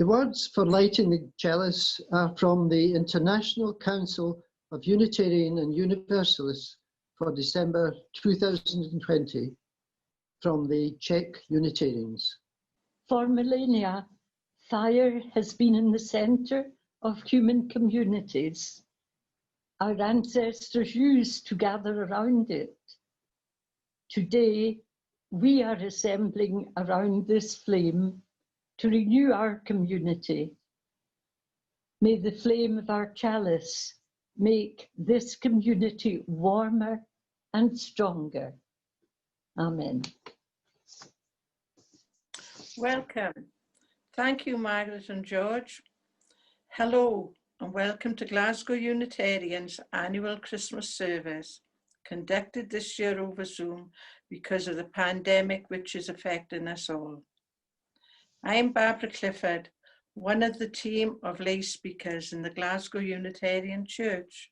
words for lighting the chalice are from the International Council of Unitarian and Universalists for December 2020, from the Czech Unitarians. For millennia, fire has been in the center of human communities. Our ancestors used to gather around it. Today, we are assembling around this flame to renew our community. May the flame of our chalice make this community warmer and stronger. Amen. Welcome. Thank you, Margaret and George. Hello, and welcome to Glasgow Unitarians' annual Christmas service, conducted this year over Zoom because of the pandemic which is affecting us all. I'm Barbara Clifford, one of the team of lay speakers in the Glasgow Unitarian Church,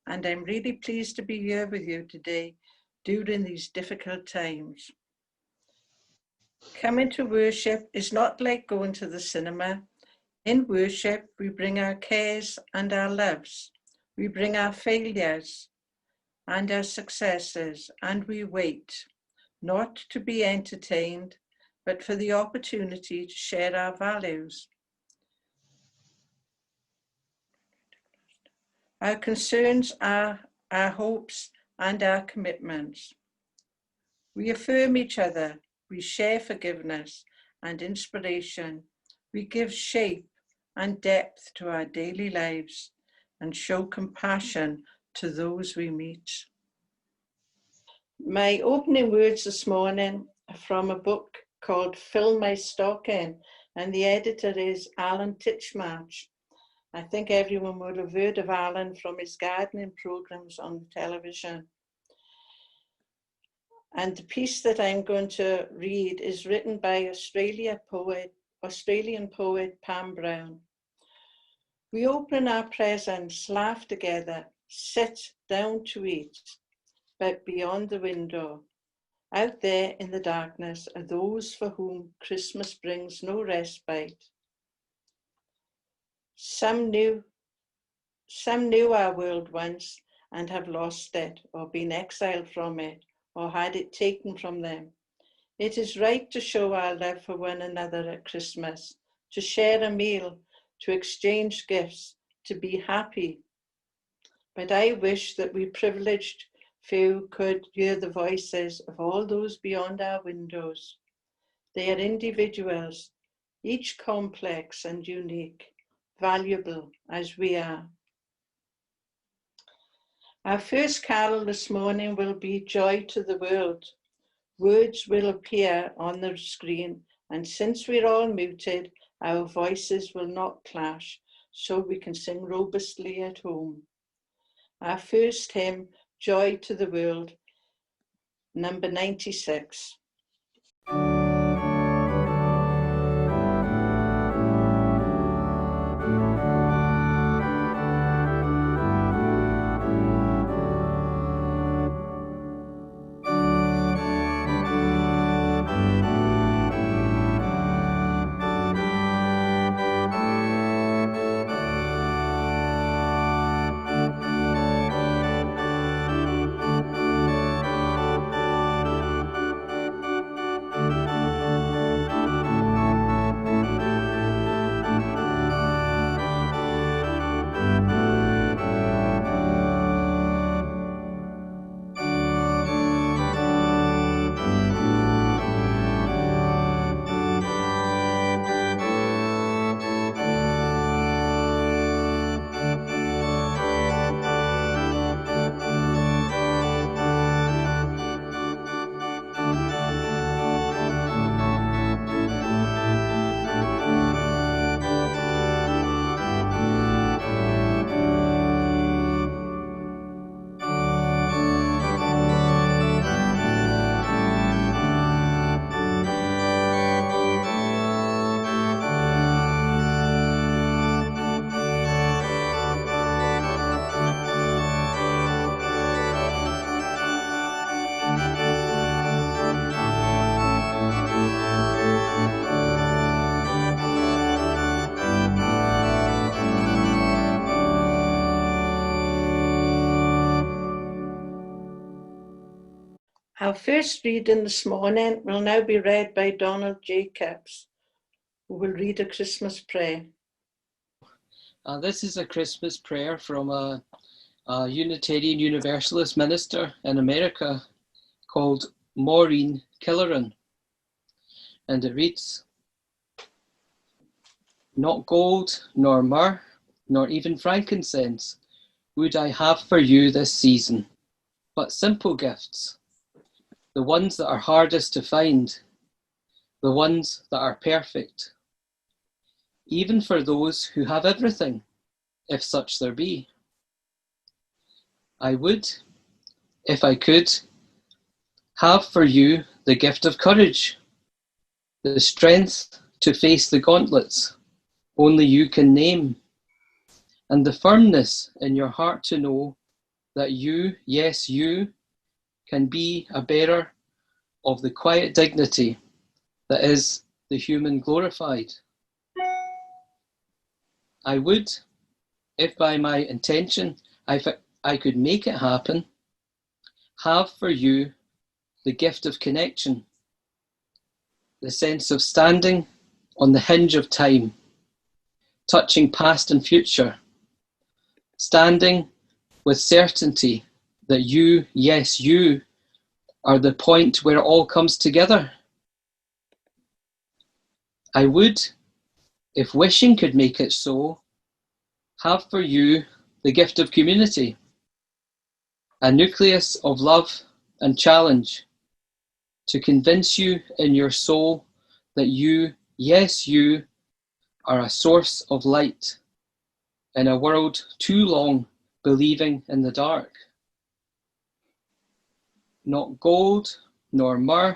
and I'm really pleased to be here with you today during these difficult times. Coming to worship is not like going to the cinema. In worship, we bring our cares and our loves. We bring our failures and our successes, and we wait, not to be entertained, but for the opportunity to share our values. Our concerns are our hopes and our commitments. We affirm each other, we share forgiveness and inspiration, we give shape and depth to our daily lives and show compassion to those we meet. My opening words this morning are from a book called Fill My Stocking, and the editor is Alan Titchmarsh. I think everyone would have heard of Alan from his gardening programs on the television. And the piece that I'm going to read is written by Australian poet Pam Brown. We open our presents, laugh together, sit down to eat, but beyond the window, out there in the darkness, are those for whom Christmas brings no respite. Some knew our world once and have lost it, or been exiled from it, or had it taken from them. It is right to show our love for one another at Christmas, to share a meal, to exchange gifts, to be happy. But I wish that we privileged few could hear the voices of all those beyond our windows. They are individuals, each complex and unique, valuable as we are. Our first carol this morning will be Joy to the World. Words will appear on the screen, and since we're all muted, our voices will not clash, so we can sing robustly at home. Our first hymn, Joy to the World, number 96. Our first reading this morning will now be read by Donald Jacobs, who will read a Christmas prayer. This is a Christmas prayer from a Unitarian Universalist minister in America called Maureen Killeran. And it reads, "Not gold, nor myrrh, nor even frankincense would I have for you this season, but simple gifts, the ones that are hardest to find, the ones that are perfect, even for those who have everything, if such there be. I would, if I could, have for you the gift of courage, the strength to face the gauntlets only you can name, and the firmness in your heart to know that you, yes, you, can be a bearer of the quiet dignity that is the human glorified. I would, if by my intention I could make it happen, have for you the gift of connection, the sense of standing on the hinge of time, touching past and future, standing with certainty that you, yes, you, are the point where it all comes together. I would, if wishing could make it so, have for you the gift of community, a nucleus of love and challenge, to convince you in your soul that you, yes, you, are a source of light in a world too long believing in the dark. Not gold, nor myrrh,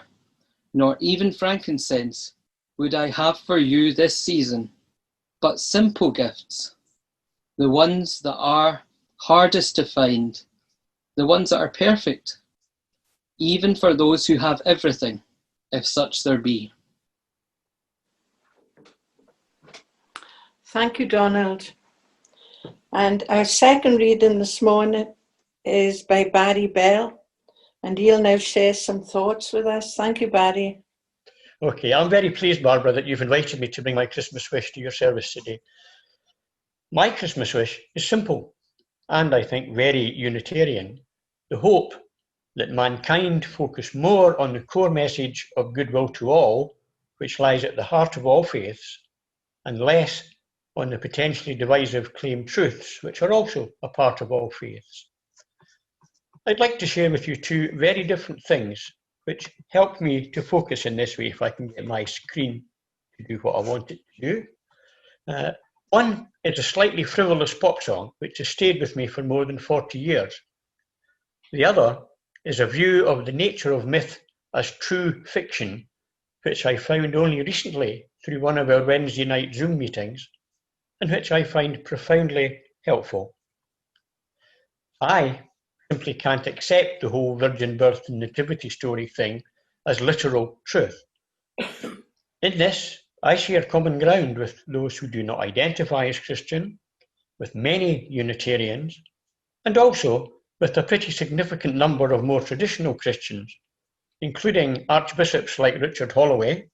nor even frankincense would I have for you this season, but simple gifts, the ones that are hardest to find, the ones that are perfect, even for those who have everything, if such there be." Thank you, Donald. And our second reading this morning is by Barry Bell, and he'll now share some thoughts with us. Thank you, Barry. Okay, I'm very pleased, Barbara, that you've invited me to bring my Christmas wish to your service today. My Christmas wish is simple, and I think very Unitarian: the hope that mankind focus more on the core message of goodwill to all, which lies at the heart of all faiths, and less on the potentially divisive claimed truths, which are also a part of all faiths. I'd like to share with you two very different things which help me to focus in this way, if I can get my screen to do what I want it to do. One is a slightly frivolous pop song, which has stayed with me for more than 40 years. The other is a view of the nature of myth as true fiction, which I found only recently through one of our Wednesday night Zoom meetings, and which I find profoundly helpful. I simply can't accept the whole virgin birth and nativity story thing as literal truth. In this, I share common ground with those who do not identify as Christian, with many Unitarians, and also with a pretty significant number of more traditional Christians, including archbishops like Richard Holloway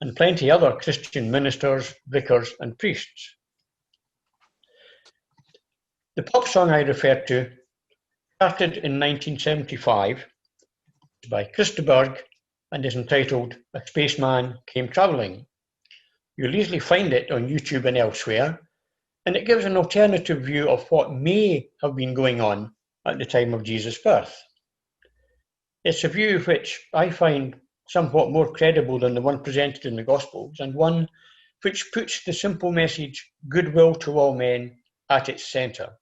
and plenty other Christian ministers, vicars, and priests. The pop song I referred to started in 1975 by Christopher and is entitled "A Spaceman Came Traveling." You'll easily find it on YouTube and elsewhere, and it gives an alternative view of what may have been going on at the time of Jesus' birth. It's a view which I find somewhat more credible than the one presented in the Gospels, and one which puts the simple message, goodwill to all men, at its centre.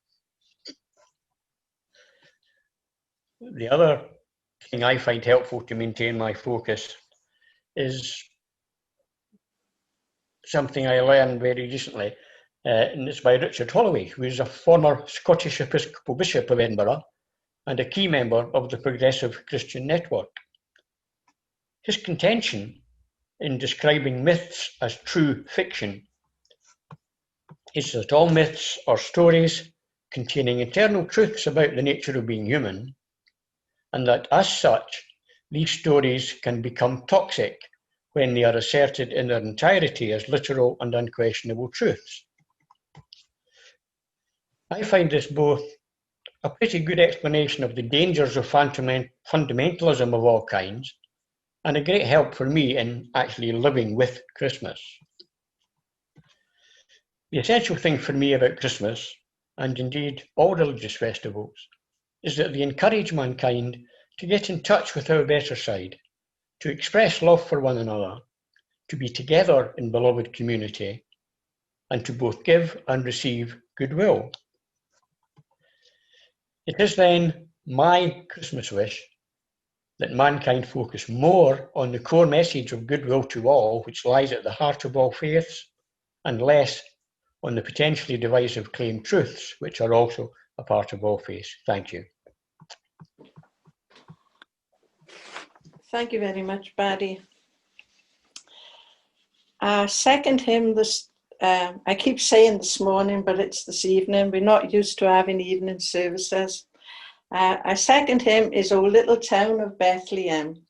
The other thing I find helpful to maintain my focus is something I learned very recently, and it's by Richard Holloway, who is a former Scottish Episcopal Bishop of Edinburgh and a key member of the Progressive Christian Network. His contention in describing myths as true fiction is that all myths are stories containing eternal truths about the nature of being human, and that as such, these stories can become toxic when they are asserted in their entirety as literal and unquestionable truths. I find this both a pretty good explanation of the dangers of fundamentalism of all kinds, and a great help for me in actually living with Christmas. The essential thing for me about Christmas, and indeed all religious festivals, is that they encourage mankind to get in touch with our better side, to express love for one another, to be together in beloved community, and to both give and receive goodwill. It is then my Christmas wish that mankind focus more on the core message of goodwill to all, which lies at the heart of all faiths, and less on the potentially divisive claimed truths, which are also a part of all faiths. Thank you. Thank you very much, Barry. Second hymn, I keep saying this morning, but it's this evening. We're not used to having evening services. Our second hymn is O Little Town of Bethlehem.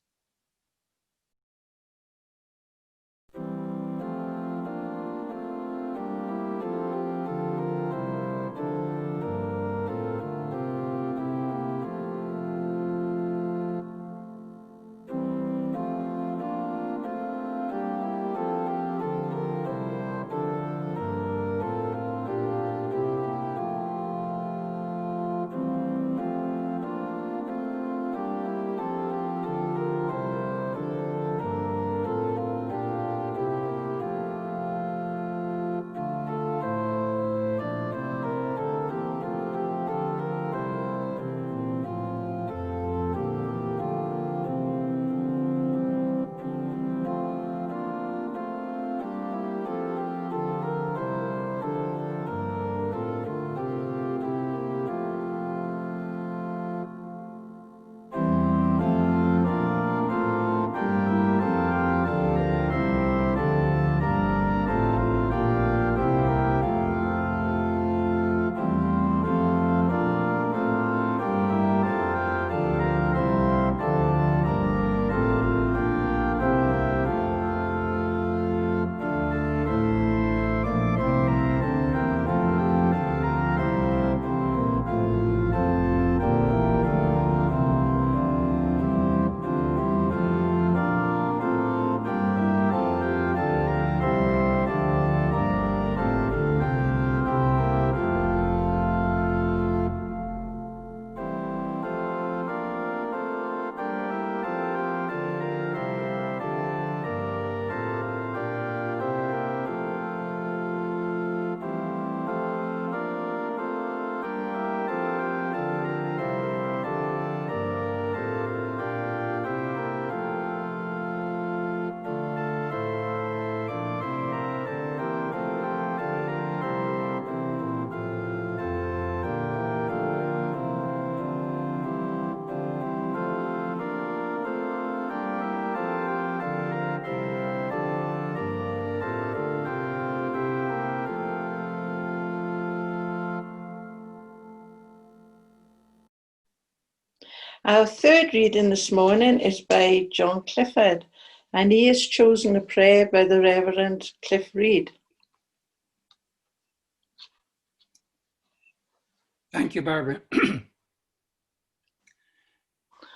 Our third reading this morning is by John Clifford, and he has chosen a prayer by the Reverend Cliff Reed. Thank you, Barbara.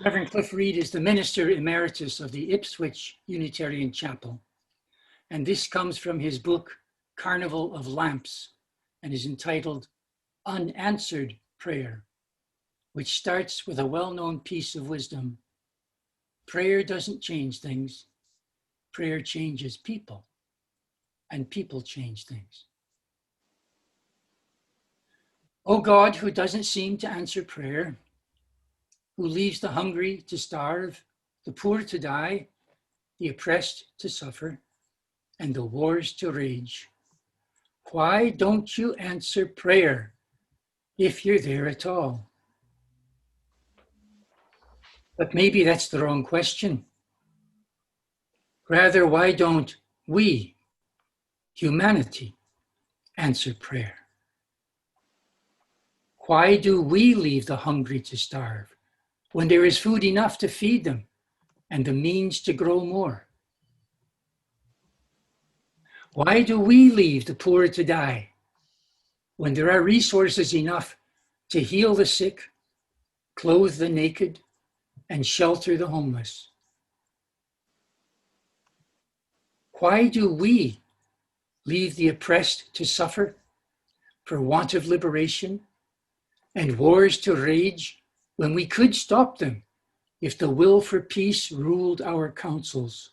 Reverend Cliff Reed is the Minister Emeritus of the Ipswich Unitarian Chapel, and this comes from his book, Carnival of Lamps, and is entitled Unanswered Prayer, which starts with a well-known piece of wisdom. Prayer doesn't change things. Prayer changes people, and people change things. O God, who doesn't seem to answer prayer, who leaves the hungry to starve, the poor to die, the oppressed to suffer, and the wars to rage, why don't you answer prayer if you're there at all? But maybe that's the wrong question. Rather, why don't we, humanity, answer prayer? Why do we leave the hungry to starve when there is food enough to feed them and the means to grow more? Why do we leave the poor to die when there are resources enough to heal the sick, clothe the naked, and shelter the homeless? Why do we leave the oppressed to suffer for want of liberation and wars to rage when we could stop them if the will for peace ruled our councils?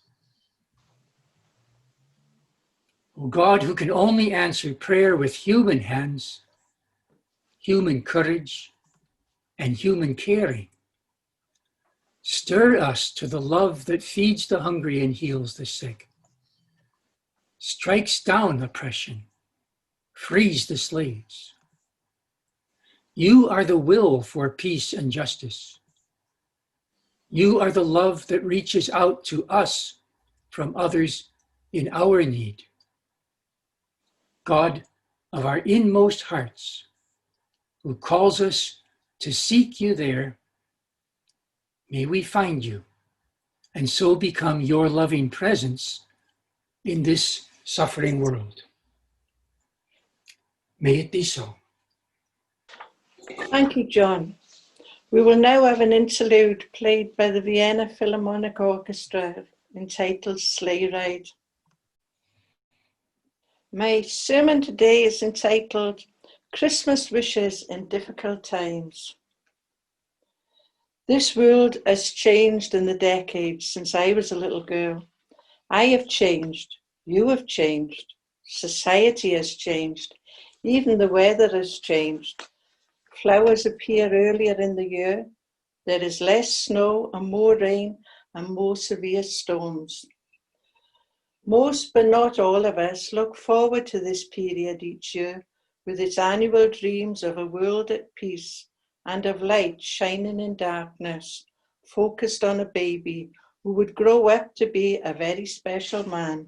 O God, who can only answer prayer with human hands, human courage, and human caring, stir us to the love that feeds the hungry and heals the sick, strikes down oppression, frees the slaves. You are the will for peace and justice. You are the love that reaches out to us from others in our need. God of our inmost hearts, who calls us to seek you there, may we find you and so become your loving presence in this suffering world. May it be so. Thank you, John. We will now have an interlude played by the Vienna Philharmonic Orchestra entitled Sleigh Ride. My sermon today is entitled Christmas Wishes in Difficult Times. This world has changed in the decades since I was a little girl. I have changed, you have changed, society has changed, even the weather has changed. Flowers appear earlier in the year. There is less snow and more rain and more severe storms. Most, but not all of us, look forward to this period each year with its annual dreams of a world at peace and of light shining in darkness, focused on a baby who would grow up to be a very special man.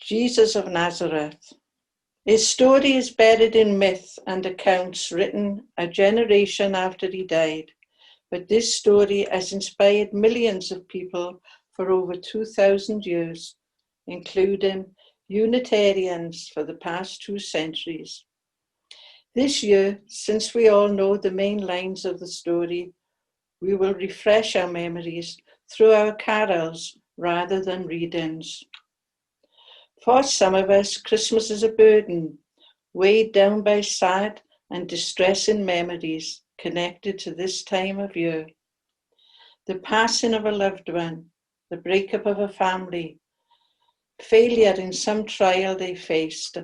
Jesus of Nazareth. His story is buried in myth and accounts written a generation after he died, but this story has inspired millions of people for over 2,000 years, including Unitarians for the past 2 centuries. This year, since we all know the main lines of the story, we will refresh our memories through our carols rather than readings. For some of us, Christmas is a burden, weighed down by sad and distressing memories connected to this time of year. The passing of a loved one, the breakup of a family, failure in some trial they faced,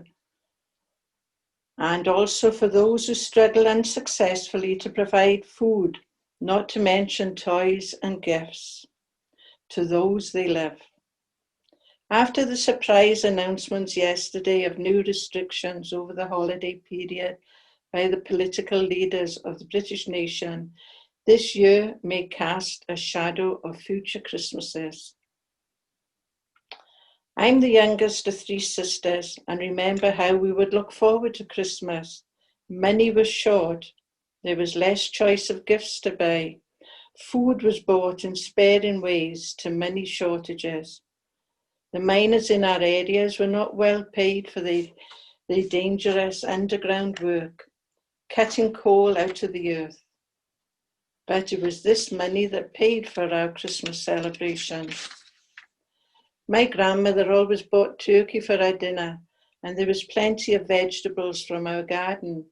and also for those who struggle unsuccessfully to provide food, not to mention toys and gifts, to those they love. After the surprise announcements yesterday of new restrictions over the holiday period by the political leaders of the British nation, this year may cast a shadow of future Christmases. I'm the youngest of 3 sisters and remember how we would look forward to Christmas. Money was short. There was less choice of gifts to buy. Food was bought in sparing ways to many shortages. The miners in our areas were not well paid for their dangerous underground work, cutting coal out of the earth. But it was this money that paid for our Christmas celebrations. My grandmother always bought turkey for our dinner, and there was plenty of vegetables from our garden.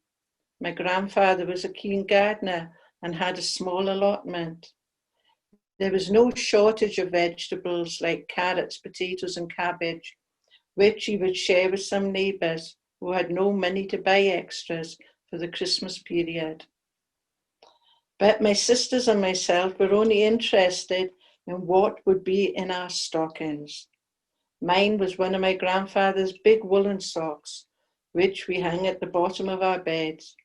My grandfather was a keen gardener and had a small allotment. There was no shortage of vegetables like carrots, potatoes and cabbage, which he would share with some neighbours who had no money to buy extras for the Christmas period. But my sisters and myself were only interested in what would be in our stockings. Mine was one of my grandfather's big woolen socks, which we hung at the bottom of our beds.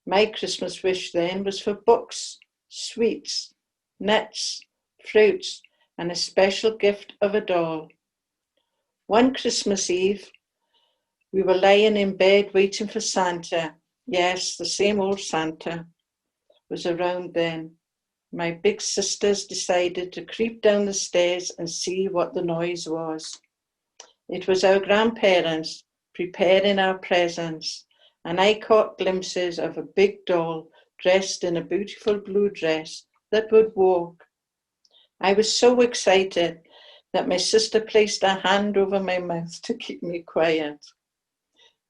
My Christmas wish then was for books, sweets, nuts, fruits, and a special gift of a doll. One Christmas Eve, we were lying in bed waiting for Santa. Yes, the same old Santa was around then. my big sisters decided to creep down the stairs and see what the noise was. It was our grandparents preparing our presents, and I caught glimpses of a big doll dressed in a beautiful blue dress that would walk. I was so excited that my sister placed her hand over my mouth to keep me quiet.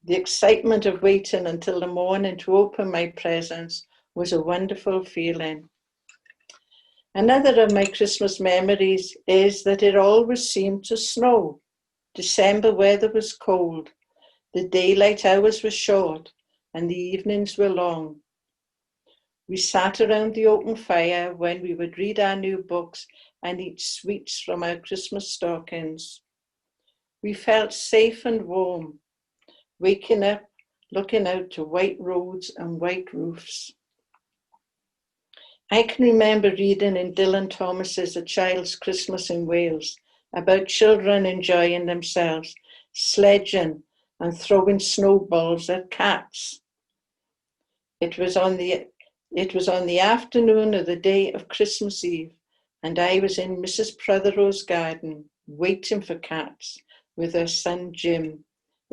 The excitement of waiting until the morning to open my presents was a wonderful feeling. Another of my Christmas memories is that it always seemed to snow. December weather was cold, the daylight hours were short, and the evenings were long. We sat around the open fire when we would read our new books and eat sweets from our Christmas stockings. We felt safe and warm, waking up, looking out to white roads and white roofs. I can remember reading in Dylan Thomas's A Child's Christmas in Wales about children enjoying themselves, sledging and throwing snowballs at cats. It was on the afternoon of the day of Christmas Eve, and I was in Mrs. Prothero's garden waiting for cats with her son Jim.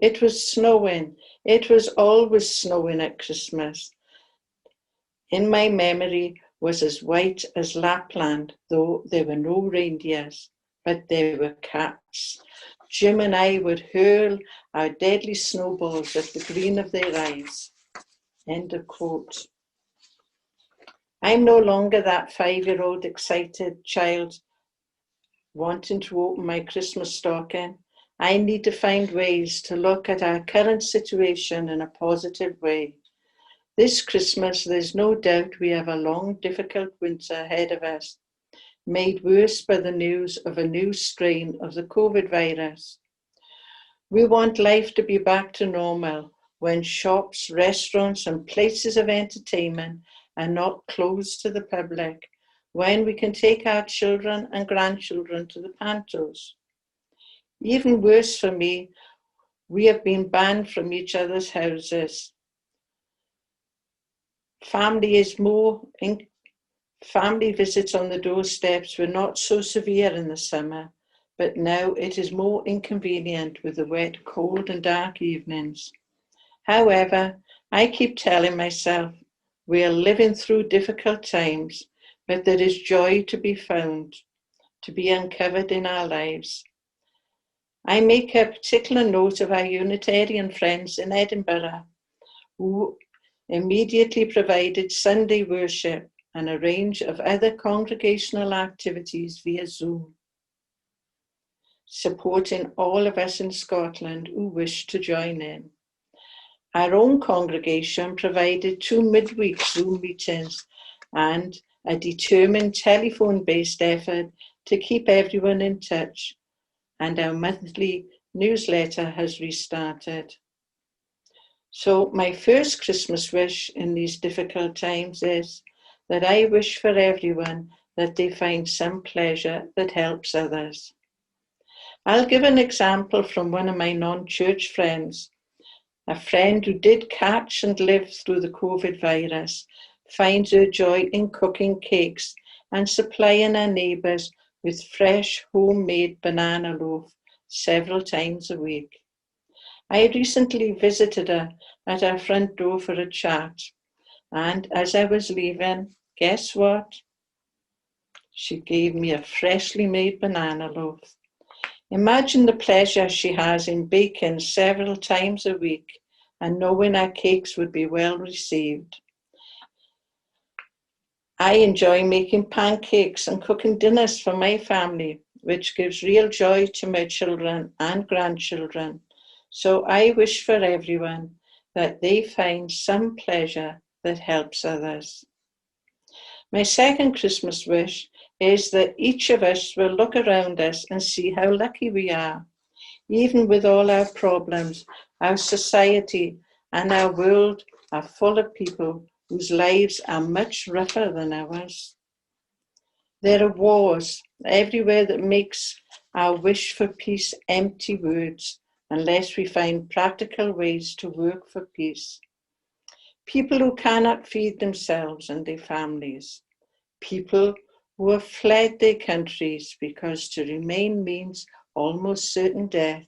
It was snowing. It was always snowing at Christmas. In my memory was as white as Lapland, though there were no reindeers, but there were cats. Jim and I would hurl our deadly snowballs at the green of their eyes. End of quote. I'm no longer that 5-year-old excited child wanting to open my Christmas stocking. I need to find ways to look at our current situation in a positive way. This Christmas, there's no doubt we have a long, difficult winter ahead of us, made worse by the news of a new strain of the COVID virus. We want life to be back to normal when shops, restaurants, and places of entertainment are not closed to the public, when we can take our children and grandchildren to the pantos. Even worse for me, we have been banned from each other's houses. Family visits on the doorsteps were not so severe in the summer, but now it is more inconvenient with the wet, cold and dark evenings. However, I keep telling myself we are living through difficult times, but there is joy to be found, to be uncovered in our lives. I make a particular note of our Unitarian friends in Edinburgh, who immediately provided Sunday worship and a range of other congregational activities via Zoom, supporting all of us in Scotland who wish to join in. Our own congregation provided 2 midweek Zoom meetings and a determined telephone-based effort to keep everyone in touch, and our monthly newsletter has restarted. So my first Christmas wish in these difficult times is that I wish for everyone that they find some pleasure that helps others. I'll give an example from one of my non-church friends. A friend who did catch and live through the COVID virus finds her joy in cooking cakes and supplying her neighbours with fresh homemade banana loaf several times a week. I recently visited her at her front door for a chat, and as I was leaving, guess what? She gave me a freshly made banana loaf. Imagine the pleasure she has in baking several times a week and knowing her cakes would be well received. I enjoy making pancakes and cooking dinners for my family, which gives real joy to my children and grandchildren. So I wish for everyone that they find some pleasure that helps others. My second Christmas wish is that each of us will look around us and see how lucky we are. Even with all our problems, our society and our world are full of people whose lives are much rougher than ours. There are wars everywhere that makes our wish for peace empty words unless we find practical ways to work for peace. People who cannot feed themselves and their families. people who have fled their countries because to remain means almost certain death.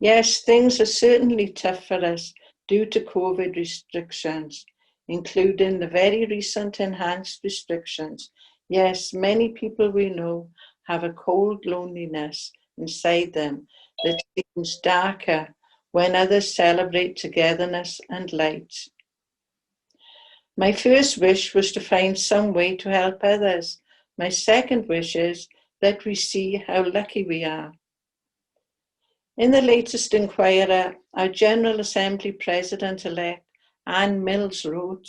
Yes, things are certainly tough for us due to COVID restrictions, including the very recent enhanced restrictions. Yes, many people we know have a cold loneliness inside them that seems darker when others celebrate togetherness and light. My first wish was to find some way to help others. My second wish is that we see how lucky we are. In the latest Inquirer, our General Assembly President-elect Anne Mills wrote,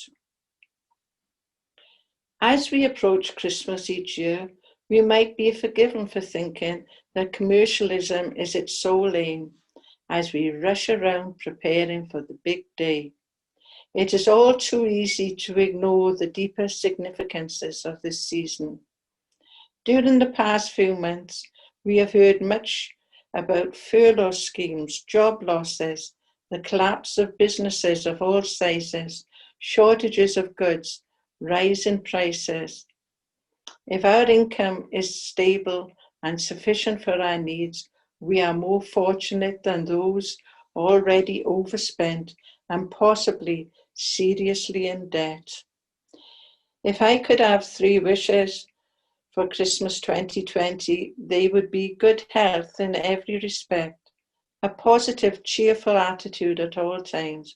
"As we approach Christmas each year, we might be forgiven for thinking that commercialism is its sole aim as we rush around preparing for the big day. It is all too easy to ignore the deeper significances of this season. During the past few months, we have heard much about furlough schemes, job losses, the collapse of businesses of all sizes, shortages of goods, rising prices. If our income is stable and sufficient for our needs, we are more fortunate than those already overspent and possibly seriously in debt. If I could have 3 wishes for Christmas 2020, they would be good health in every respect, a positive, cheerful attitude at all times,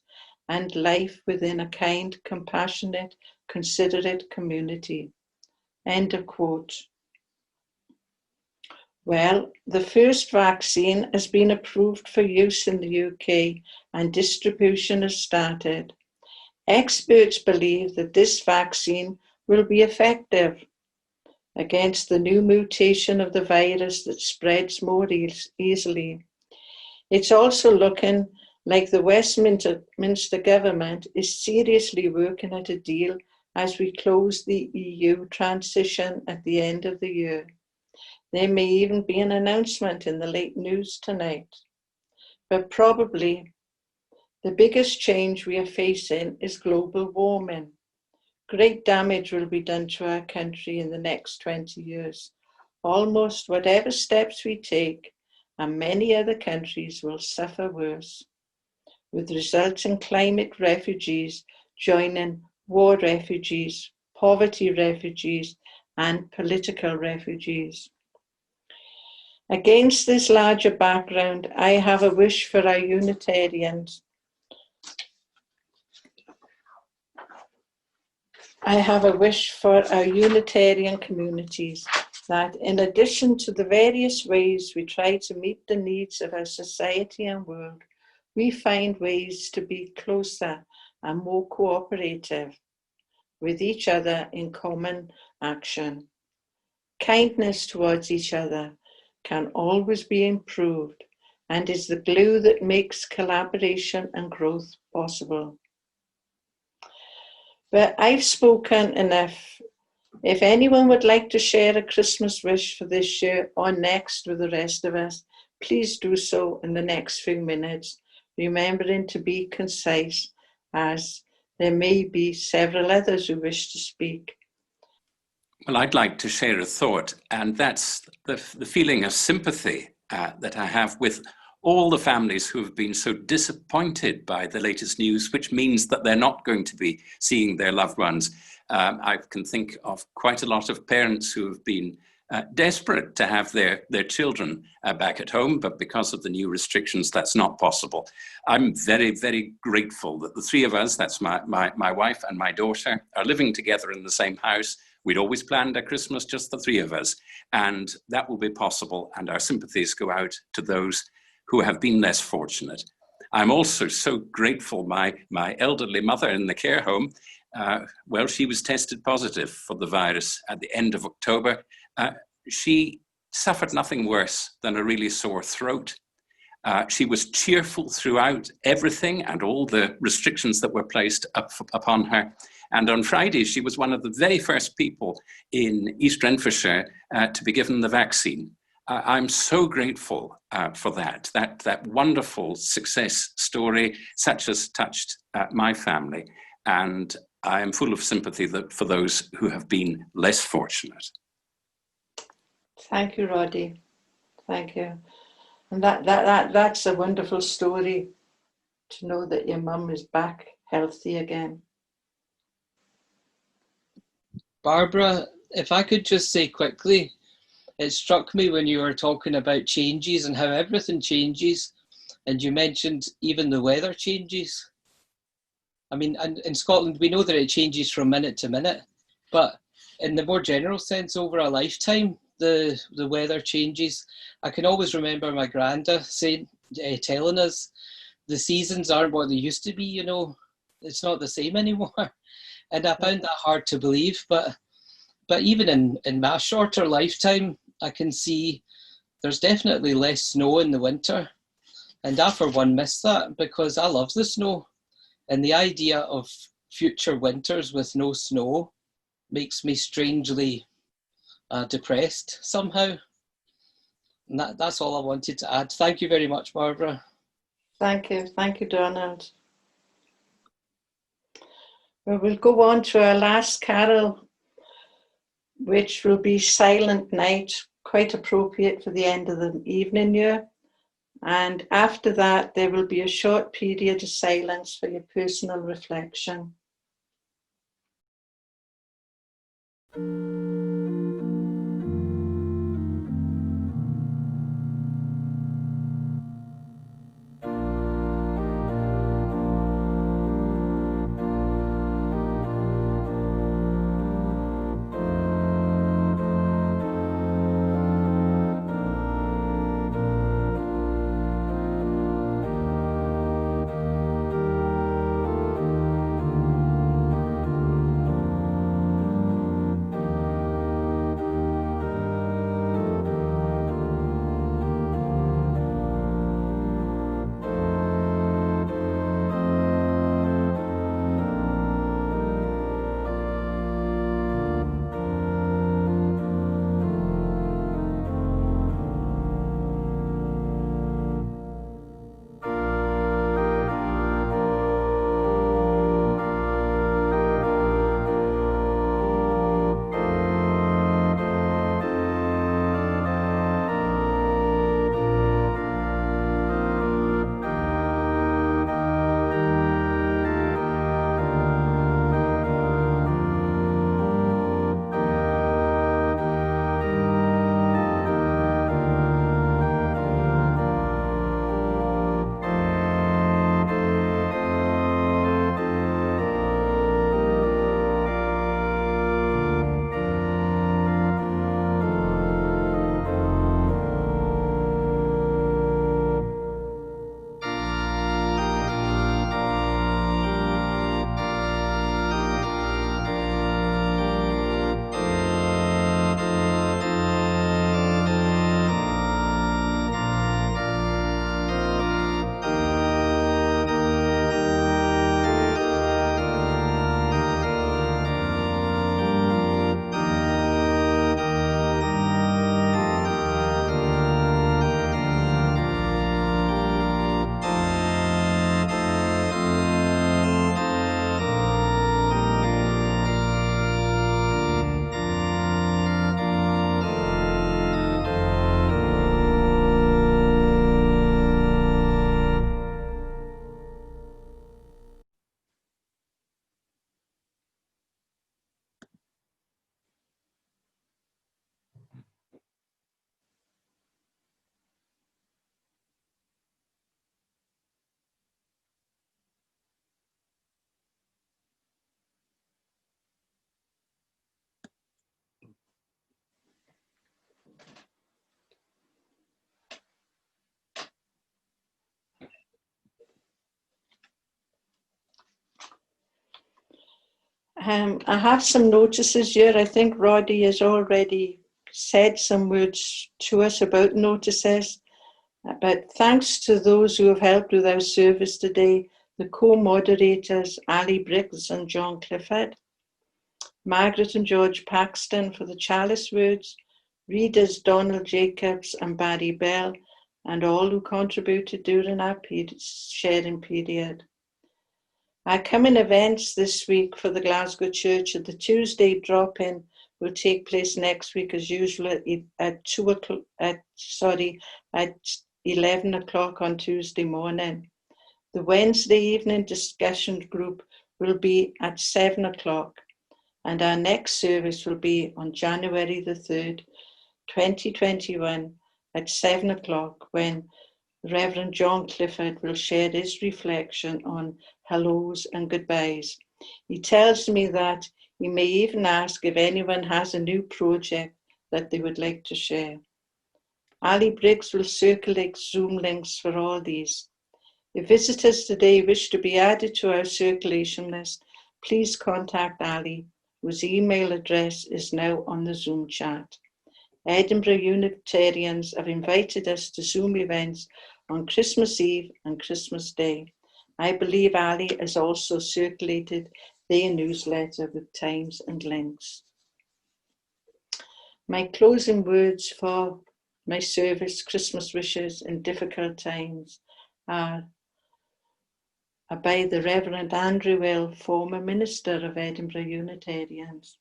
and life within a kind, compassionate, considerate community." End of quote. Well, the first vaccine has been approved for use in the UK and distribution has started. Experts believe that this vaccine will be effective against the new mutation of the virus that spreads more easily. It's also looking like the Westminster government is seriously working at a deal as we close the EU transition at the end of the year. There may even be an announcement in the late news tonight. But probably the biggest change we are facing is global warming. Great damage will be done to our country in the next 20 years. Almost whatever steps we take, and many other countries will suffer worse, with resulting climate refugees joining war refugees, poverty refugees, and political refugees. Against this larger background, I have a wish for our Unitarians. I have a wish for our Unitarian communities that in addition to the various ways we try to meet the needs of our society and world, we find ways to be closer and more cooperative with each other in common action. Kindness towards each other can always be improved and is the glue that makes collaboration and growth possible. But I've spoken enough. If anyone would like to share a Christmas wish for this year or next with the rest of us, please do so in the next few minutes, remembering to be concise, as there may be several others who wish to speak. Well, I'd like to share a thought, and that's the feeling of sympathy that I have with all the families who have been so disappointed by the latest news, which means that they're not going to be seeing their loved ones. I can think of quite a lot of parents who have been desperate to have their children back at home, but because of the new restrictions, that's not possible. I'm very, very grateful that the 3 of us, that's my wife and my daughter, are living together in the same house. We'd always planned a Christmas, just the 3 of us, and that will be possible, and our sympathies go out to those who have been less fortunate. I'm also so grateful my elderly mother in the care home, well, she was tested positive for the virus at the end of October. She suffered nothing worse than a really sore throat. She was cheerful throughout everything and all the restrictions that were placed upon her. And on Friday, she was one of the very first people in East Renfrewshire to be given the vaccine. I'm so grateful for that wonderful success story, such as touched my family. And I am full of sympathy for those who have been less fortunate. Thank you, Roddy. Thank you. And that's a wonderful story, to know that your mum is back healthy again. Barbara, if I could just say quickly, it struck me when you were talking about changes and how everything changes, and you mentioned even the weather changes. I mean, in Scotland, we know that it changes from minute to minute, but in the more general sense, over a lifetime, the weather changes. I can always remember my granda telling us the seasons aren't what they used to be, you know, it's not the same anymore. And I found that hard to believe, but even in my shorter lifetime, I can see there's definitely less snow in the winter. And I, for one, miss that because I love the snow. And the idea of future winters with no snow makes me strangely depressed somehow. And that's all I wanted to add. Thank you very much, Barbara. Thank you, Donald. Well, we'll go on to our last carol, which will be Silent Night, quite appropriate for the end of the evening here. And after that, there will be a short period of silence for your personal reflection. I have some notices here. I think Roddy has already said some words to us about notices. But thanks to those who have helped with our service today, the co-moderators, Ali Briggs and John Clifford, Margaret and George Paxton for the chalice words, readers Donald Jacobs and Barry Bell, and all who contributed during our sharing period. Our coming events this week for the Glasgow Church at the Tuesday drop-in will take place next week as usual at 11 o'clock on Tuesday morning. The Wednesday evening discussion group will be at 7 o'clock, and our next service will be on January the 3rd, 2021 at 7 o'clock, when Reverend John Clifford will share his reflection on hellos and goodbyes. He tells me that he may even ask if anyone has a new project that they would like to share. Ali Briggs will circulate Zoom links for all these. If visitors today wish to be added to our circulation list, please contact Ali, whose email address is now on the Zoom chat. Edinburgh Unitarians have invited us to Zoom events on Christmas Eve and Christmas Day. I believe Ali has also circulated their newsletter with times and links. My closing words for my service, Christmas wishes in difficult times, are by the Reverend Andrew Will, former minister of Edinburgh Unitarians.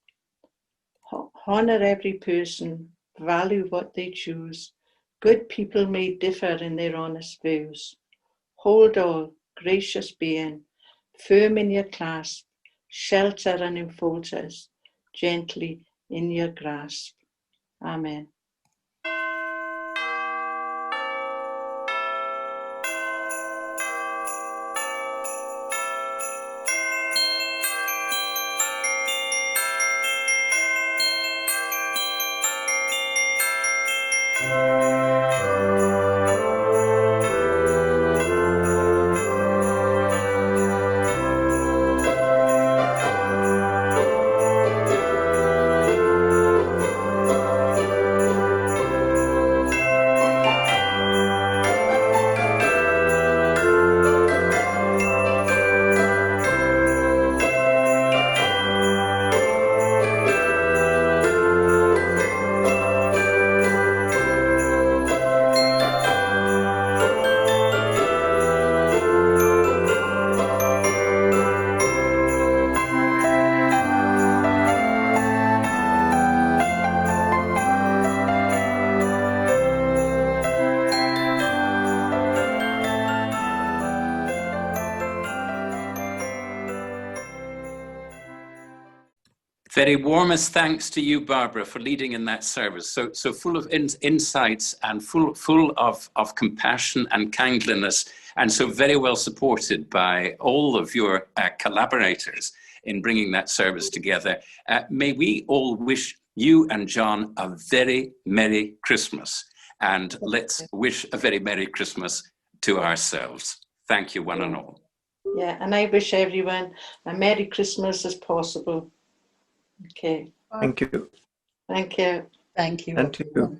Honour every person, value what they choose. Good people may differ in their honest views. Hold all, gracious being, firm in your clasp, shelter and enfold us, gently in your grasp. Amen. Very warmest thanks to you, Barbara, for leading in that service. So full of insights and full of compassion and kindliness, and so very well supported by all of your collaborators in bringing that service together. May we all wish you and John a very Merry Christmas, and let's wish a very Merry Christmas to ourselves. Thank you, one and all. Yeah, and I wish everyone a Merry Christmas as possible. Okay. Thank you. Thank you. Thank you. And to you.